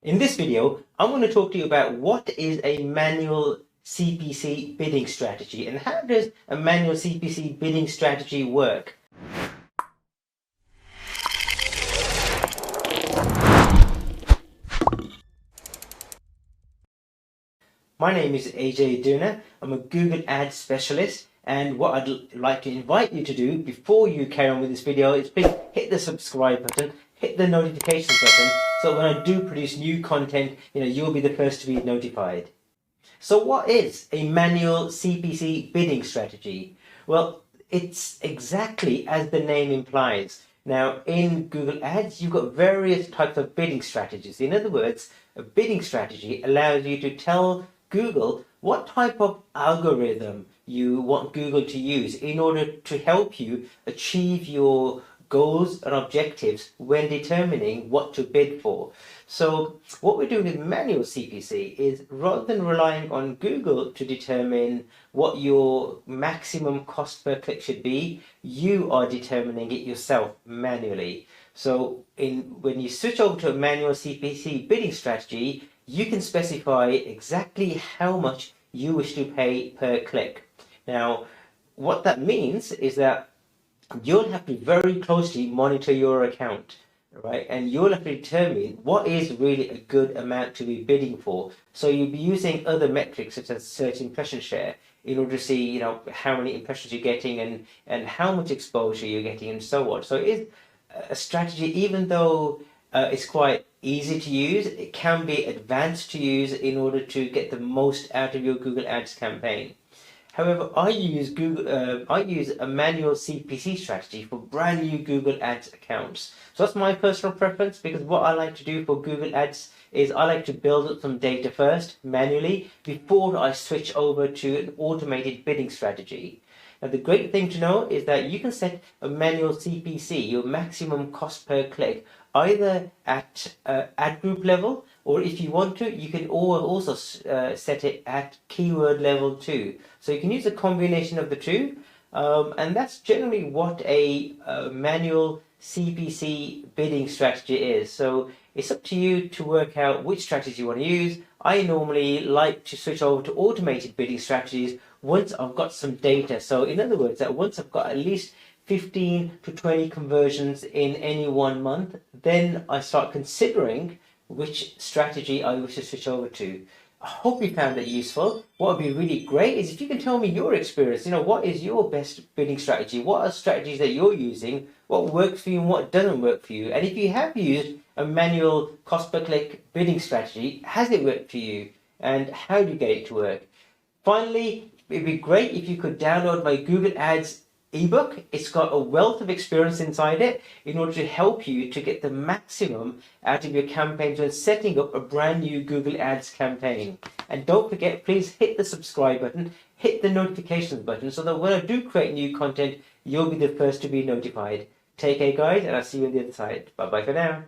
In this video, I'm going to talk to you about what is a manual CPC bidding strategy and how does a manual CPC bidding strategy work. My name is Ajay Dhunna. I'm a Google Ads specialist, and what I'd like to invite you to do before you carry on with this video is please hit the subscribe button, hit the notifications button, so when I do produce new content, you'll be the first to be notified. So what is a manual CPC bidding strategy? Well, it's exactly as the name implies. Now, in Google Ads, you've got various types of bidding strategies. In other words, a bidding strategy allows you to tell Google what type of algorithm you want Google to use in order to help you achieve your goals and objectives when determining what to bid for. So what we're doing with manual CPC is, rather than relying on Google to determine what your maximum cost per click should be, you are determining it yourself manually. So when you switch over to a manual CPC bidding strategy, you can specify exactly how much you wish to pay per click. Now, what that means is that you'll have to very closely monitor your account, right? And you'll have to determine what is really a good amount to be bidding for. So you'll be using other metrics such as search impression share in order to see, how many impressions you're getting and how much exposure you're getting and so on. So it is a strategy, even though it's quite easy to use, it can be advanced to use in order to get the most out of your Google Ads campaign. However, I use a manual CPC strategy for brand new Google Ads accounts. So that's my personal preference, because what I like to do for Google Ads is I like to build up some data first manually before I switch over to an automated bidding strategy. Now, the great thing to know is that you can set a manual CPC, your maximum cost per click, either at ad group level, or if you want to, you can also set it at keyword level too. So you can use a combination of the two, and that's generally what a manual CPC bidding strategy is. So it's up to you to work out which strategy you want to use. I normally like to switch over to automated bidding strategies once I've got some data. So in other words, that once I've got at least 15 to 20 conversions in any 1 month, then I start considering which strategy I wish to switch over to. I hope you found that useful. What would be really great is if you can tell me your experience. What is your best bidding strategy? What are strategies that you're using? What works for you and what doesn't work for you? And if you have used a manual cost per click bidding strategy, has it worked for you? And how do you get it to work? Finally, it'd be great if you could download my Google Ads ebook. It's got a wealth of experience inside it in order to help you to get the maximum out of your campaigns when setting up a brand new Google Ads campaign. And don't forget, please hit the subscribe button, hit the notifications button, so that when I do create new content, you'll be the first to be notified. Take care, guys, and I'll see you on the other side. Bye bye for now.